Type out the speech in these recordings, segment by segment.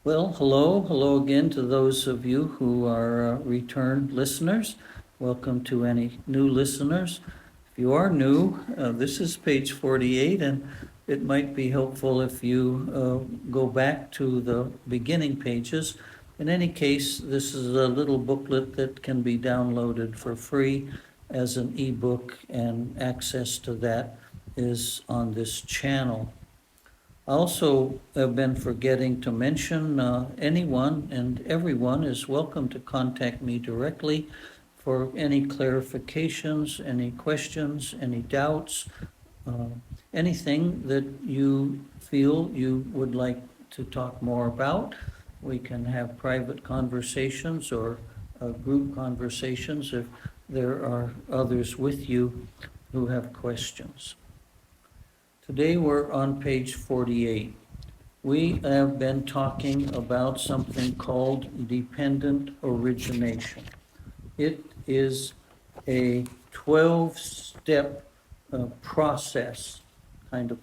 Well, hello again to those of you who are return listeners. Welcome to any new listeners. If you are new, this is page 48, and it might be helpful if you go back to the beginning pages. In any case, this is a little booklet that can be downloaded for free as an ebook, and access to that is on this channel. I also have been forgetting to mention anyone and everyone is welcome to contact me directly for any clarifications, any questions, any doubts, uh, anything that you feel you would like to talk more about. We can have private conversations or group conversations if there are others with you who have questions. Today we're on page 48. We have been talking about something called dependent origination. It is a 12-step process, and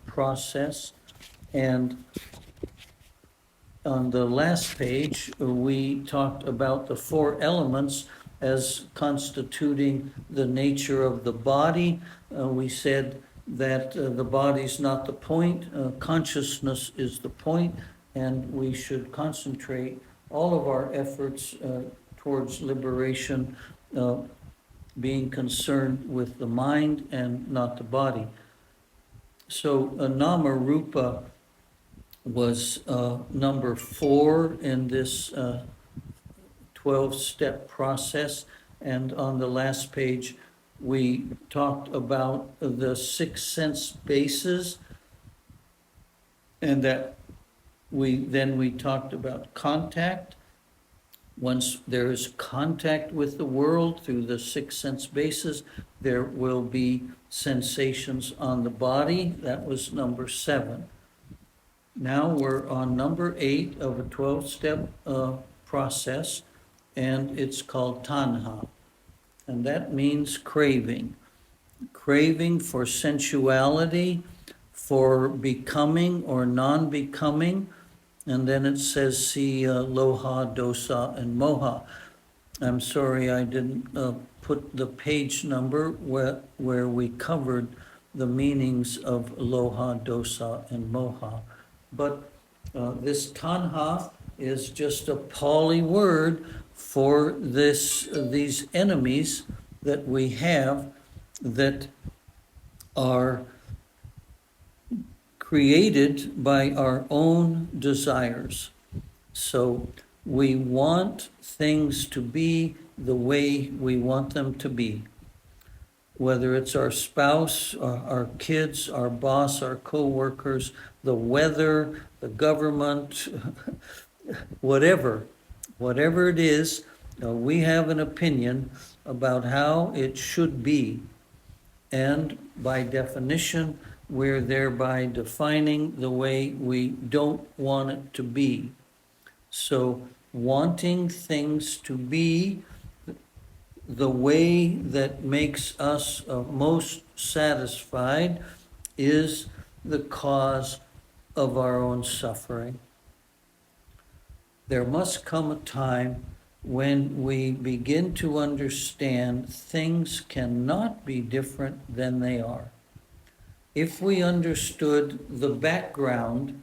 on the last page, we talked about the four elements as constituting the nature of the body. We said that the body's not the point, consciousness is the point, and we should concentrate all of our efforts towards liberation, being concerned with the mind and not the body. So Nama Rupa was number 4 in this 12-step process, and on the last page we talked about the 6 sense bases, and that we talked about contact. Once there is contact with the world through the 6 sense bases, there will be sensations on the body. That was number 7. Now we're on number 8 of a 12-step process, and it's called tanha. And that means craving. Craving for sensuality, for becoming or non-becoming. And then it says, see loha, dosa, and moha. I'm sorry I didn't put the page number where we covered the meanings of loha, dosa, and moha. But this tanha is just a Pali word for these enemies that we have that are created by our own desires. So we want things to be the way we want them to be. Whether it's our spouse, our kids, our boss, our co-workers, the weather, the government, whatever it is, we have an opinion about how it should be. And by definition, we're thereby defining the way we don't want it to be. So wanting things to be the way that makes us most satisfied is the cause of our own suffering. There must come a time when we begin to understand things cannot be different than they are. If we understood the background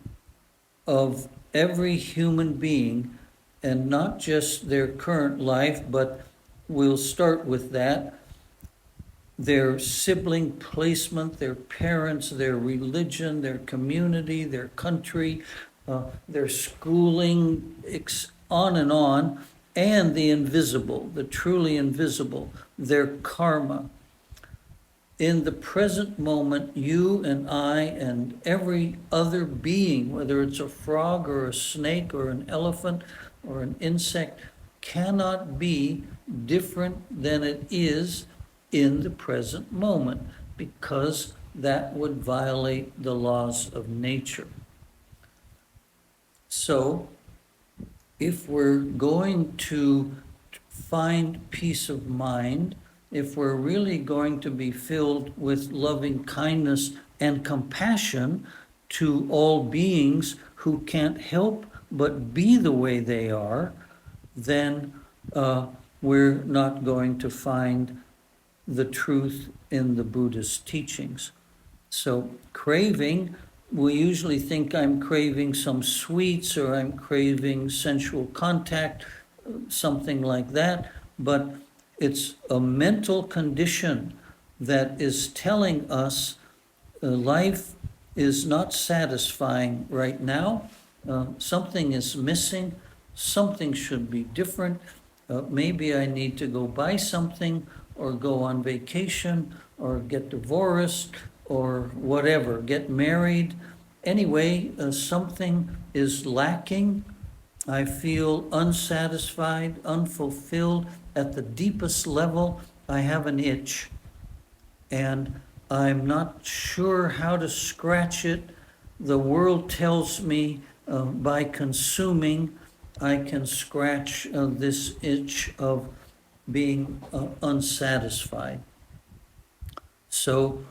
of every human being, and not just their current life, but we'll start with that, their sibling placement, their parents, their religion, their community, their country, their schooling, on, and the invisible, the truly invisible, their karma. In the present moment, you and I and every other being, whether it's a frog or a snake or an elephant or an insect, cannot be different than it is in the present moment, because that would violate the laws of nature. So, if we're going to find peace of mind, if we're really going to be filled with loving kindness and compassion to all beings who can't help but be the way they are, then we're not going to find the truth in the Buddhist teachings. So craving, we usually think I'm craving some sweets or I'm craving sensual contact, something like that, but it's a mental condition that is telling us life is not satisfying right now. Something is missing. Something should be different. Maybe I need to go buy something or go on vacation or get divorced or whatever, get married. Anyway, something is lacking. I feel unsatisfied, unfulfilled. At the deepest level, I have an itch. And I'm not sure how to scratch it. The world tells me by consuming, I can scratch this itch of being unsatisfied. So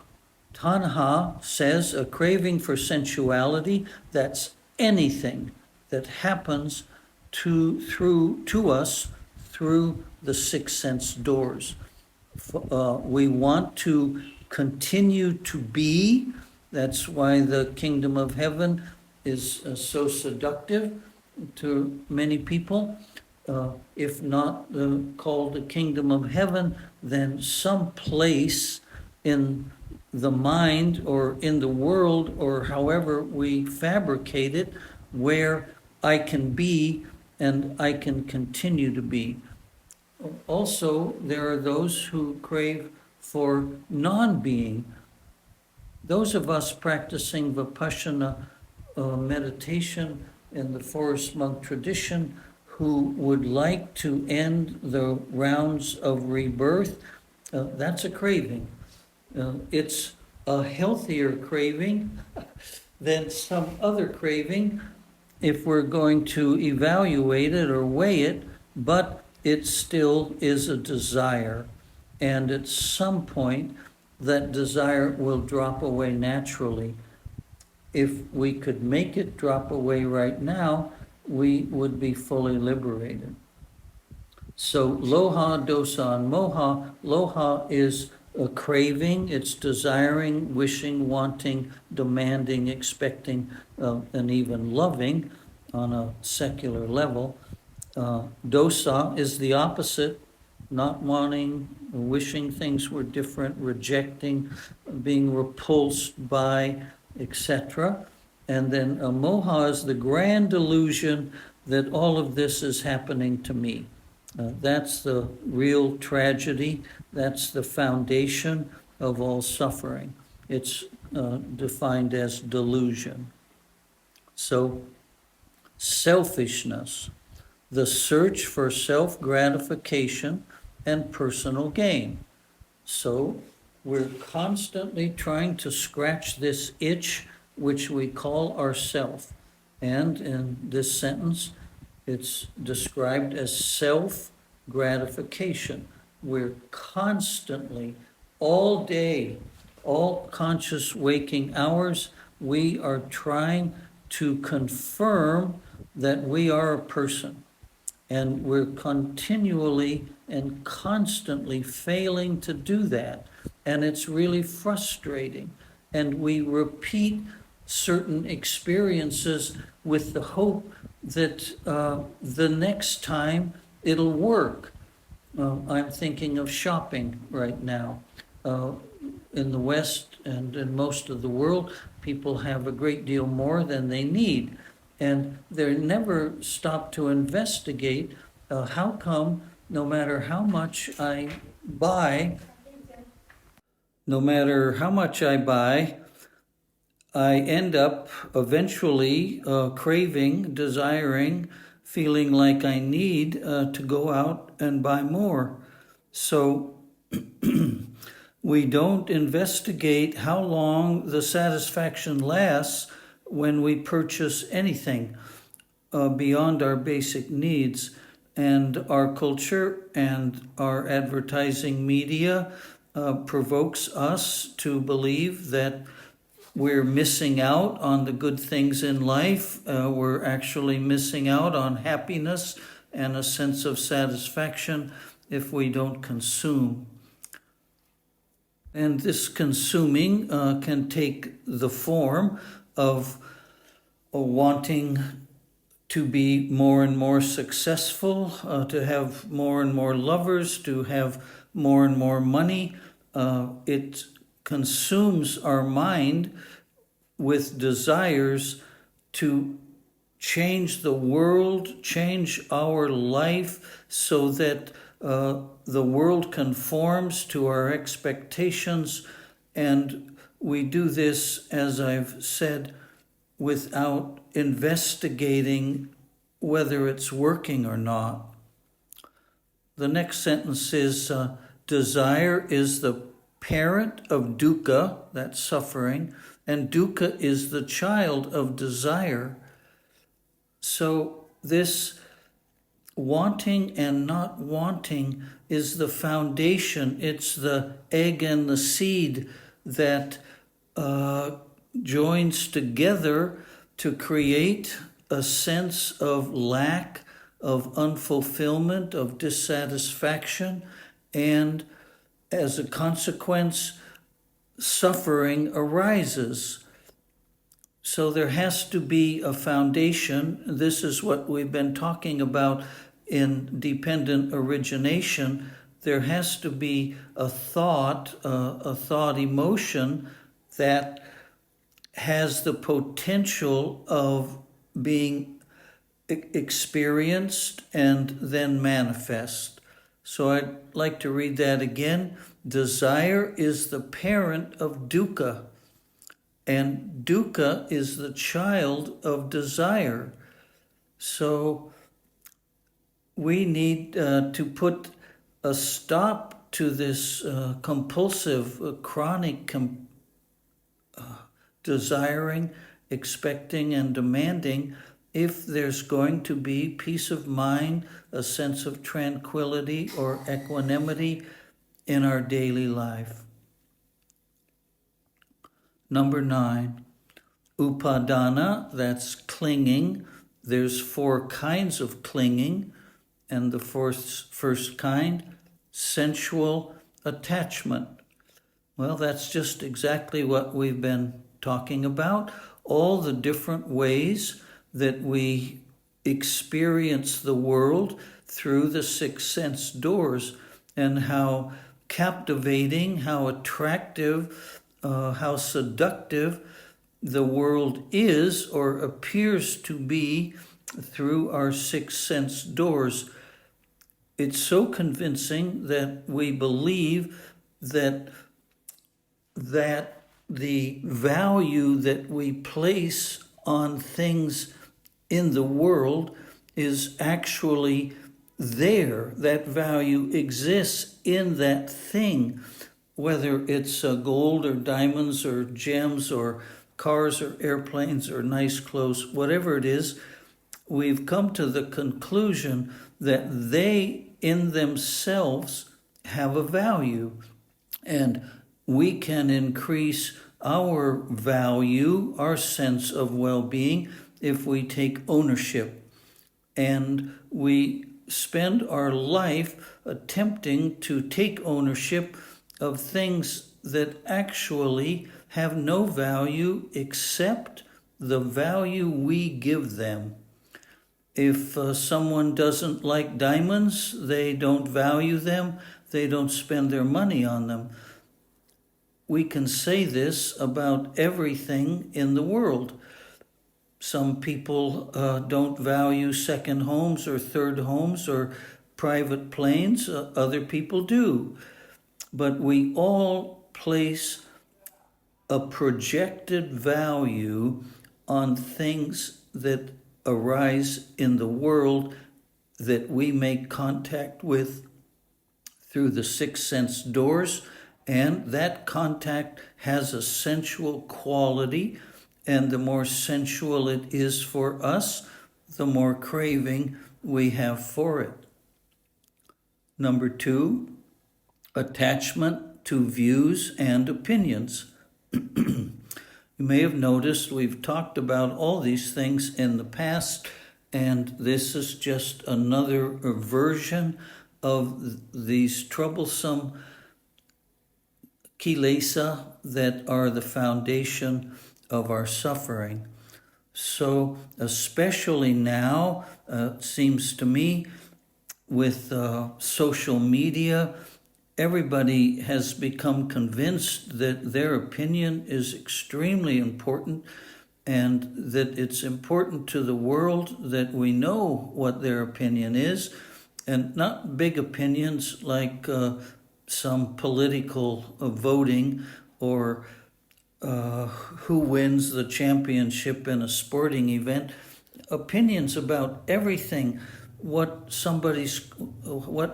Tanha says a craving for sensuality, that's anything that happens to us through the six sense doors. We want to continue to be. That's why the kingdom of heaven is so seductive to many people. If not called the kingdom of heaven, then some place in the mind or in the world or however we fabricate it where I can be and I can continue to be. Also, there are those who crave for non-being. Those of us practicing Vipassana meditation in the forest monk tradition who would like to end the rounds of rebirth, that's a craving. It's a healthier craving than some other craving if we're going to evaluate it or weigh it, but it still is a desire. And at some point, that desire will drop away naturally. If we could make it drop away right now, we would be fully liberated. So loha, dosa, and moha. Loha is a craving, it's desiring, wishing, wanting, demanding, expecting, and even loving on a secular level. Dosa is the opposite, not wanting, wishing things were different, rejecting, being repulsed by, etc. And then moha is the grand delusion that all of this is happening to me. That's the real tragedy. That's the foundation of all suffering. It's defined as delusion. So, selfishness, the search for self-gratification and personal gain. So, we're constantly trying to scratch this itch which we call ourself. And in this sentence, it's described as self-gratification. We're constantly, all day, all conscious waking hours, we are trying to confirm that we are a person. And we're continually and constantly failing to do that. And it's really frustrating. And we repeat certain experiences with the hope that the next time it'll work. I'm thinking of shopping right now. In the West and in most of the world, people have a great deal more than they need. And they're never stopped to investigate how come no matter how much I buy, I end up eventually craving, desiring, feeling like I need to go out and buy more. So we don't investigate how long the satisfaction lasts when we purchase anything beyond our basic needs. And our culture and our advertising media provokes us to believe that we're missing out on the good things in life. We're actually missing out on happiness and a sense of satisfaction if we don't consume. And this consuming can take the form of wanting to be more and more successful, to have more and more lovers, to have more and more money. It consumes our mind with desires to change the world, change our life so that the world conforms to our expectations. And we do this, as I've said, without investigating whether it's working or not. The next sentence is, desire is the parent of dukkha, that's suffering, and dukkha is the child of desire. So this wanting and not wanting is the foundation. It's the egg and the seed that joins together to create a sense of lack, of unfulfillment, of dissatisfaction, and as a consequence, suffering arises. So there has to be a foundation. This is what we've been talking about in dependent origination. There has to be a thought emotion that has the potential of being experienced and then manifest. So I'd like to read that again. Desire is the parent of dukkha, and dukkha is the child of desire. So we need to put a stop to this compulsive, chronic desiring, expecting, and demanding if there's going to be peace of mind, a sense of tranquility or equanimity in our daily life. Number 9, upadana, that's clinging. There's 4 kinds of clinging, and the first kind, sensual attachment. Well, that's just exactly what we've been talking about, all the different ways that we experience the world through the 6 sense doors, and how captivating, how attractive, how seductive the world is or appears to be through our 6 sense doors. It's so convincing that we believe that the value that we place on things in the world is actually there. That value exists in that thing, whether it's gold or diamonds or gems or cars or airplanes or nice clothes, whatever it is. We've come to the conclusion that they in themselves have a value, and we can increase our value, our sense of well-being, if we take ownership. And we spend our life attempting to take ownership of things that actually have no value except the value we give them. If someone doesn't like diamonds, they don't value them, they don't spend their money on them. We can say this about everything in the world. Some people don't value second homes or third homes or private planes. Other people do. But we all place a projected value on things that arise in the world that we make contact with through the 6 sense doors, and that contact has a sensual quality, and the more sensual it is for us, the more craving we have for it. Number 2, attachment to views and opinions. You may have noticed we've talked about all these things in the past, and this is just another version of these troublesome kilesa that are the foundation of our suffering. So, especially now, it seems to me, with social media, everybody has become convinced that their opinion is extremely important and that it's important to the world that we know what their opinion is, and not big opinions like some political voting or who wins the championship in a sporting event. Opinions about everything, what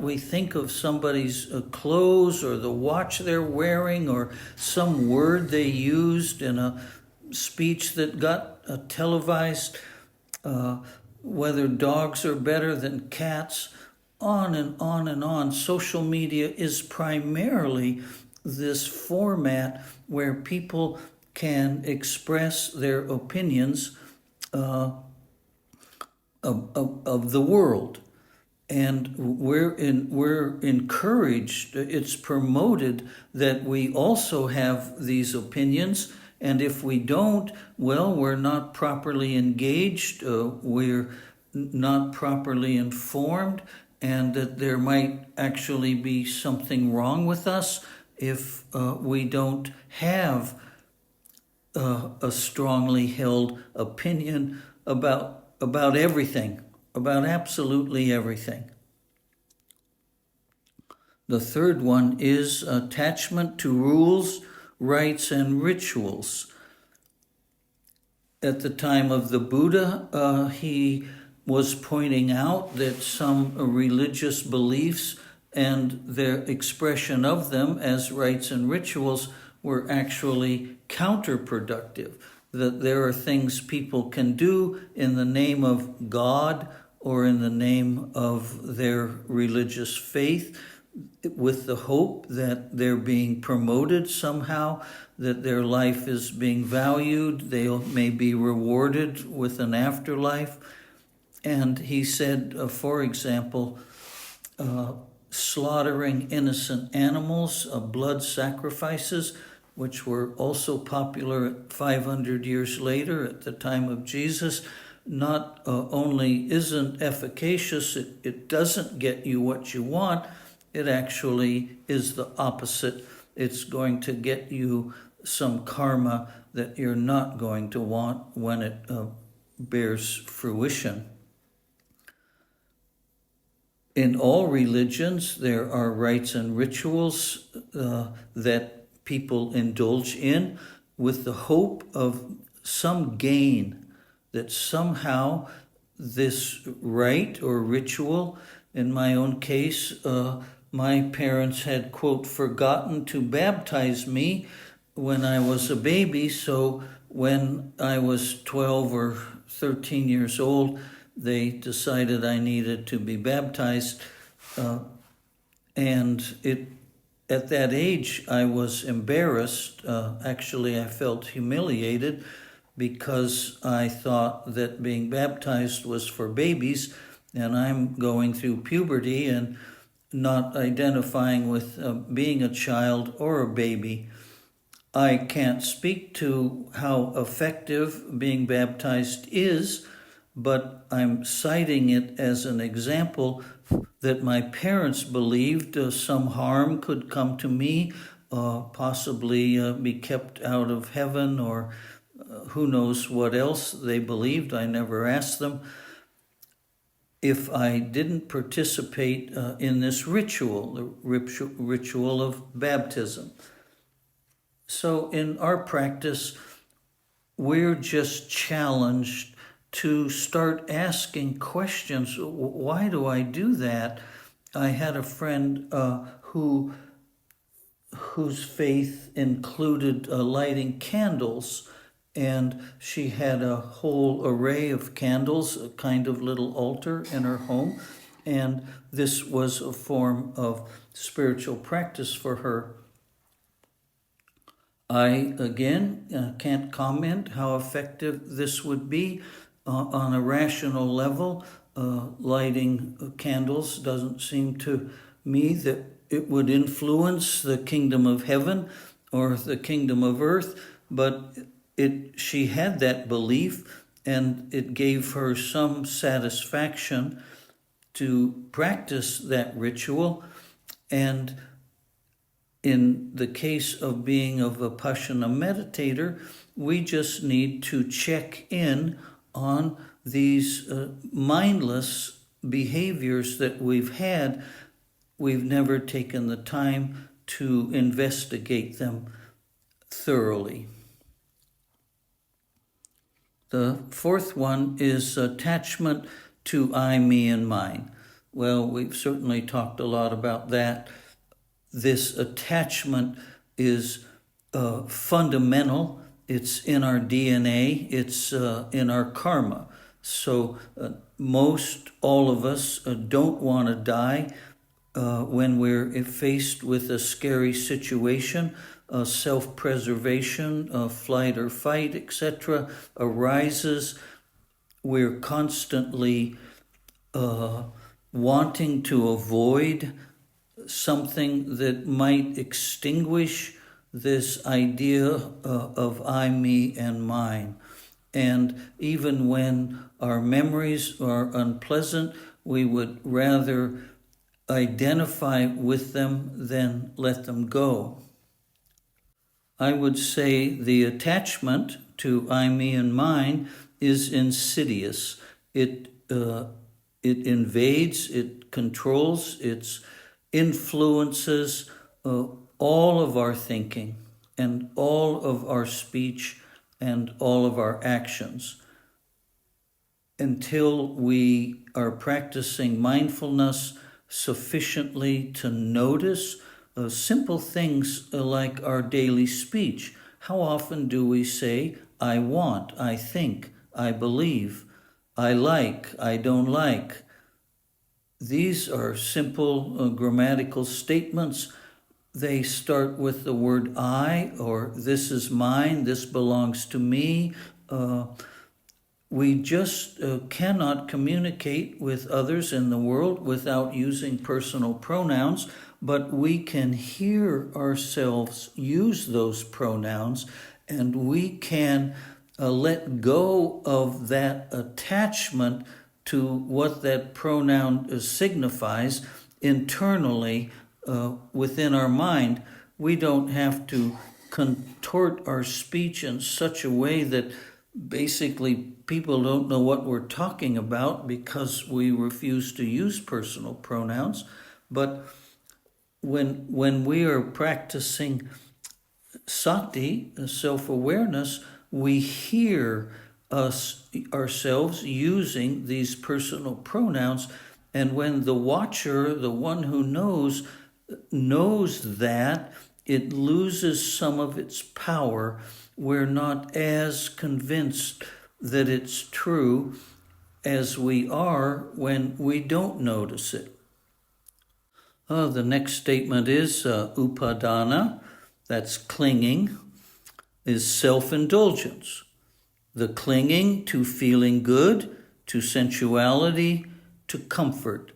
we think of somebody's clothes or the watch they're wearing or some word they used in a speech that got televised, whether dogs are better than cats, on and on and on. Social media is primarily this format where people can express their opinions of the world. And we're encouraged, it's promoted that we also have these opinions. And if we don't, well, we're not properly engaged, we're not properly informed, and that there might actually be something wrong with us if we don't have a strongly held opinion about everything, about absolutely everything. The third one is attachment to rules, rites, and rituals. At the time of the Buddha, he was pointing out that some religious beliefs and their expression of them as rites and rituals were actually counterproductive, that there are things people can do in the name of God or in the name of their religious faith with the hope that they're being promoted somehow, that their life is being valued, they may be rewarded with an afterlife. And he said, for example, slaughtering innocent animals, blood sacrifices, which were also popular 500 years later at the time of Jesus, not only isn't efficacious, it doesn't get you what you want, it actually is the opposite. It's going to get you some karma that you're not going to want when it bears fruition. In all religions, there are rites and rituals that people indulge in with the hope of some gain, that somehow this rite or ritual, in my own case, my parents had, quote, forgotten to baptize me when I was a baby, so when I was 12 or 13 years old, they decided I needed to be baptized, and at that age I was embarrassed. Actually, I felt humiliated because I thought that being baptized was for babies, and I'm going through puberty and not identifying with being a child or a baby. I can't speak to how effective being baptized is, but I'm citing it as an example that my parents believed some harm could come to me, possibly be kept out of heaven, or who knows what else they believed. I never asked them. If I didn't participate in this ritual, the ritual of baptism. So in our practice, we're just challenged to start asking questions. Why do I do that? I had a friend whose faith included lighting candles, and she had a whole array of candles, a kind of little altar in her home, and this was a form of spiritual practice for her. I, again, can't comment how effective this would be on a rational level. Lighting candles doesn't seem to me that it would influence the kingdom of heaven or the kingdom of earth, but she had that belief, and it gave her some satisfaction to practice that ritual. And in the case of being a Vipassana meditator, we just need to check in on these mindless behaviors that we've had. We've never taken the time to investigate them thoroughly. The fourth one is attachment to I, me, and mine. Well, we've certainly talked a lot about that. This attachment is fundamental. It's in our DNA. It's in our karma. So most all of us don't want to die when we're faced with a scary situation. Self-preservation, flight or fight, etc. arises. We're constantly wanting to avoid something that might extinguish this idea of I, me, and mine. And even when our memories are unpleasant, we would rather identify with them than let them go. I would say the attachment to I, me, and mine is insidious. It invades, it controls, it influences all of our thinking and all of our speech and all of our actions. Until we are practicing mindfulness sufficiently to notice simple things like our daily speech. How often do we say, I want, I think, I believe, I like, I don't like? These are simple grammatical statements. They start with the word I, or this is mine, this belongs to me. We just cannot communicate with others in the world without using personal pronouns, but we can hear ourselves use those pronouns, and we can let go of that attachment to what that pronoun signifies internally within our mind. We don't have to contort our speech in such a way that basically people don't know what we're talking about because we refuse to use personal pronouns. But when we are practicing sati, self-awareness, we hear ourselves using these personal pronouns, and when the watcher, the one who knows that, it loses some of its power. We're not as convinced that it's true as we are when we don't notice it. The next statement is upadana, that's clinging, is self-indulgence. The clinging to feeling good, to sensuality, to comfort.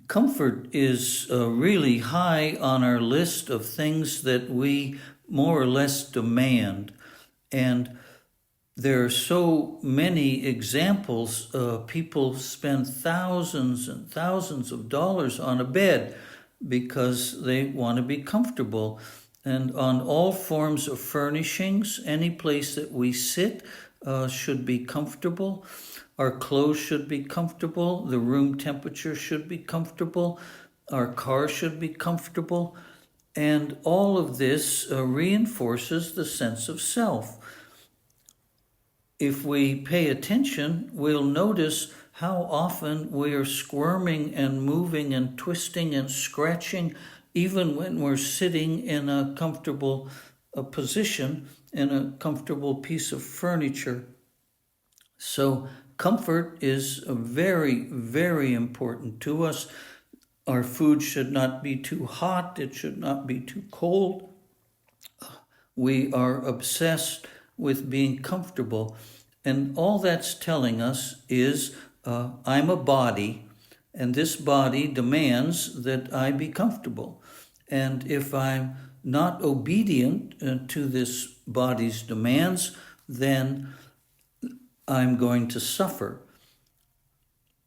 Comfort is really high on our list of things that we more or less demand. And there are so many examples. People spend thousands and thousands of dollars on a bed because they want to be comfortable. And on all forms of furnishings, any place that we sit should be comfortable. Our clothes should be comfortable. The room temperature should be comfortable. Our car should be comfortable. And all of this reinforces the sense of self. If we pay attention, we'll notice how often we are squirming and moving and twisting and scratching, even when we're sitting in a comfortable position, in a comfortable piece of furniture. So comfort is very, very important to us. Our food should not be too hot. It should not be too cold. We are obsessed with being comfortable. And all that's telling us is I'm a body, and this body demands that I be comfortable. And if I'm not obedient to this body's demands, then I'm going to suffer.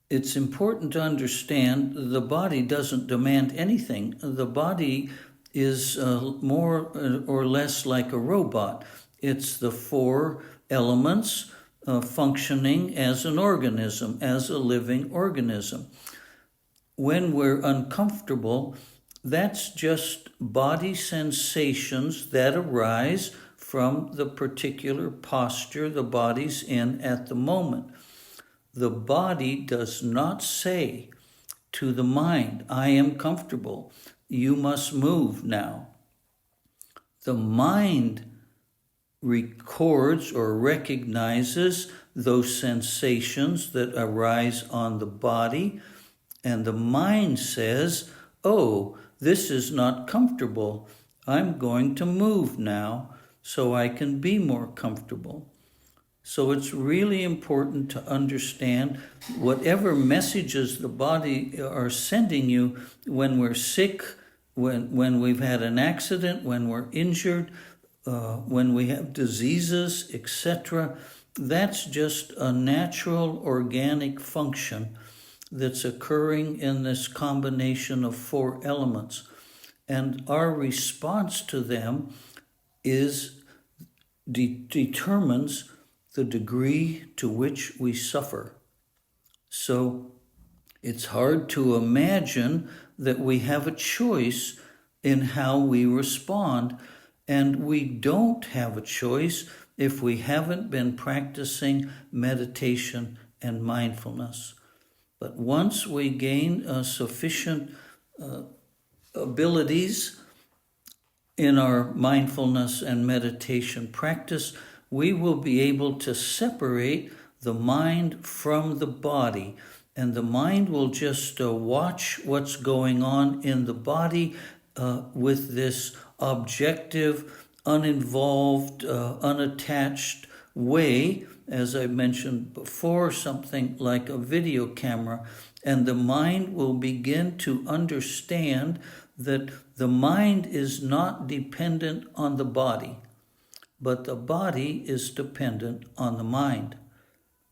It's important to understand the body doesn't demand anything. The body is more or less like a robot. It's the four elements functioning as an organism, as a living organism. When we're uncomfortable, that's just body sensations that arise from the particular posture the body's in at the moment. The body does not say to the mind, I am comfortable, you must move now. The mind records or recognizes those sensations that arise on the body, and the mind says, oh, this is not comfortable. I'm going to move now so I can be more comfortable. So it's really important to understand whatever messages the body are sending you when we're sick, when we've had an accident, when we're injured, when we have diseases, etc. That's just a natural organic function that's occurring in this combination of four elements. And our response to them determines the degree to which we suffer. So it's hard to imagine that we have a choice in how we respond, and we don't have a choice if we haven't been practicing meditation and mindfulness. But once we gain sufficient abilities in our mindfulness and meditation practice, we will be able to separate the mind from the body. And the mind will just watch what's going on in the body with this objective, uninvolved, unattached way, as I mentioned before, something like a video camera. And the mind will begin to understand that the mind is not dependent on the body, but the body is dependent on the mind.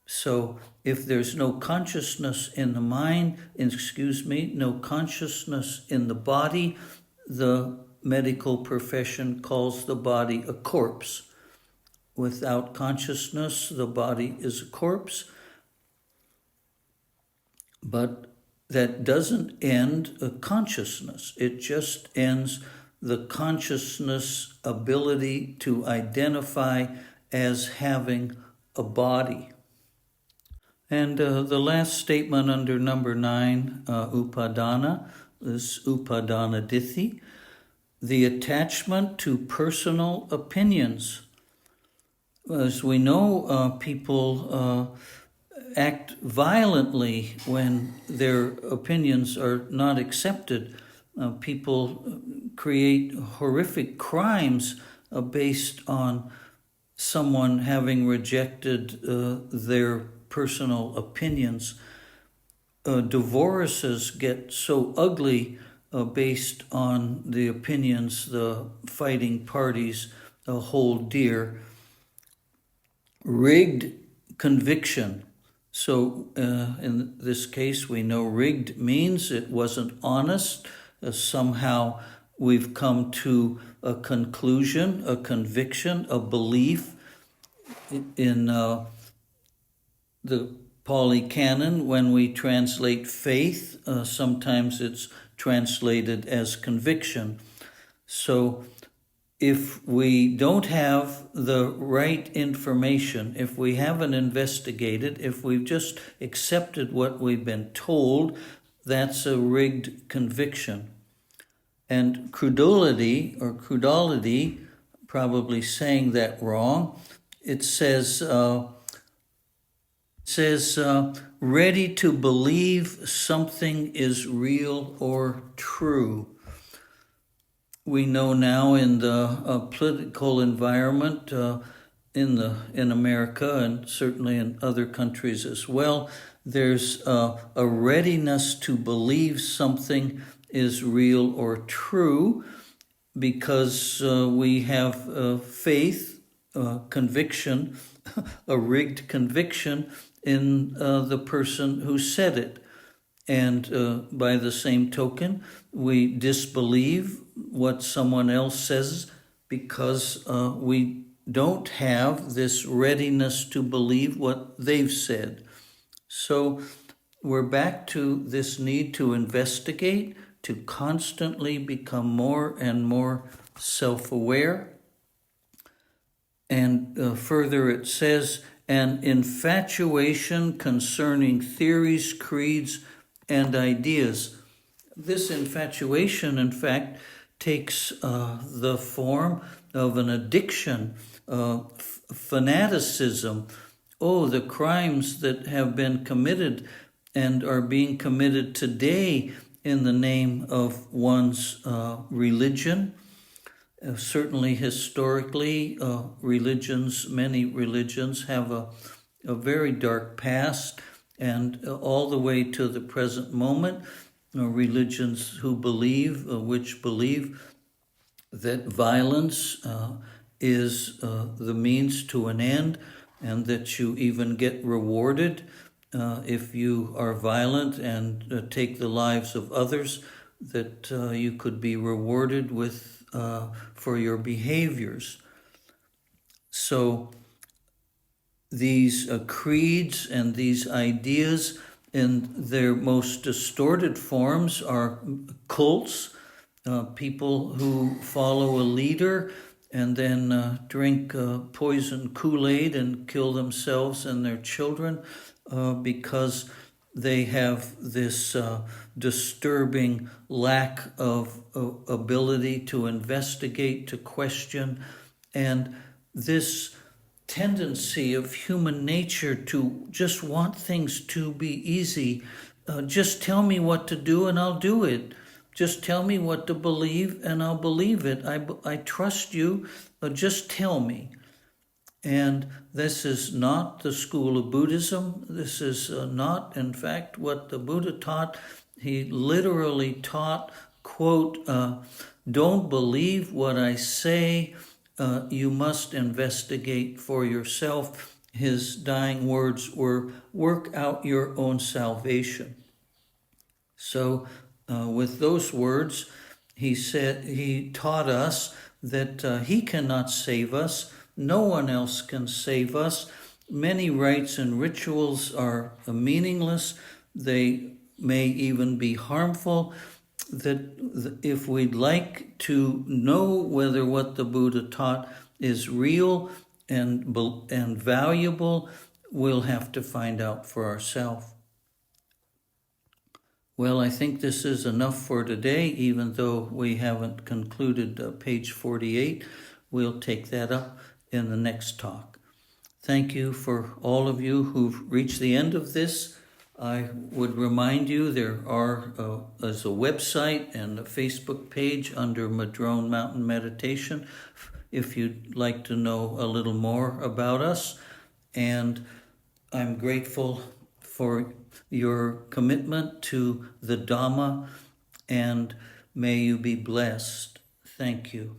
So if there's no consciousness in the mind, no consciousness in the body, the medical profession calls the body a corpse. Without consciousness, the body is a corpse. But that doesn't end a consciousness. It just ends the consciousness ability to identify as having a body. And the last statement under number 9, upadana, is upadana dithi, the attachment to personal opinions. As we know, people act violently when their opinions are not accepted. People create horrific crimes based on someone having rejected their personal opinions. Divorces get so ugly based on the opinions the fighting parties hold dear. Rigged conviction. So in this case, we know rigged means it wasn't honest. Somehow we've come to a conclusion, a conviction, a belief. In the Pali Canon, when we translate faith, sometimes it's translated as conviction. So if we don't have the right information, if we haven't investigated, if we've just accepted what we've been told, that's a rigged conviction. And credulity, probably saying that wrong, it says ready to believe something is real or true. we know now in the political environment in America and certainly in other countries as well, there's a readiness to believe something is real or true because we have faith, conviction, a rigged conviction in the person who said it. And by the same token, we disbelieve what someone else says because we don't have this readiness to believe what they've said. So we're back to this need to investigate, to constantly become more and more self-aware. And further it says, an infatuation concerning theories, creeds, and ideas. This infatuation, in fact, takes the form of an addiction, fanaticism. Oh, the crimes that have been committed and are being committed today in the name of one's religion. Certainly historically, many religions have a very dark past, and all the way to the present moment, religions which believe that violence is the means to an end, and that you even get rewarded if you are violent and take the lives of others, that you could be rewarded with for your behaviors. So these creeds and these ideas in their most distorted forms are cults, people who follow a leader and then drink poison Kool-Aid and kill themselves and their children because they have this disturbing lack of ability to investigate, to question, and this tendency of human nature to just want things to be easy. Just tell me what to do and I'll do it. Just tell me what to believe and I'll believe it. I trust you, just tell me. And this is not the school of Buddhism. This is not, in fact, what the Buddha taught. He literally taught, quote, don't believe what I say. You must investigate for yourself. His dying words were, work out your own salvation. So with those words, he taught us that he cannot save us. No one else can save us. Many rites and rituals are meaningless. They may even be harmful. That if we'd like to know whether what the Buddha taught is real and valuable, we'll have to find out for ourselves. Well, I think this is enough for today, even though we haven't concluded page 48. We'll take that up in the next talk. Thank you for all of you who've reached the end of this. I would remind you there's a website and a Facebook page under Madrone Mountain Meditation if you'd like to know a little more about us. And I'm grateful for your commitment to the Dhamma, and may you be blessed. Thank you.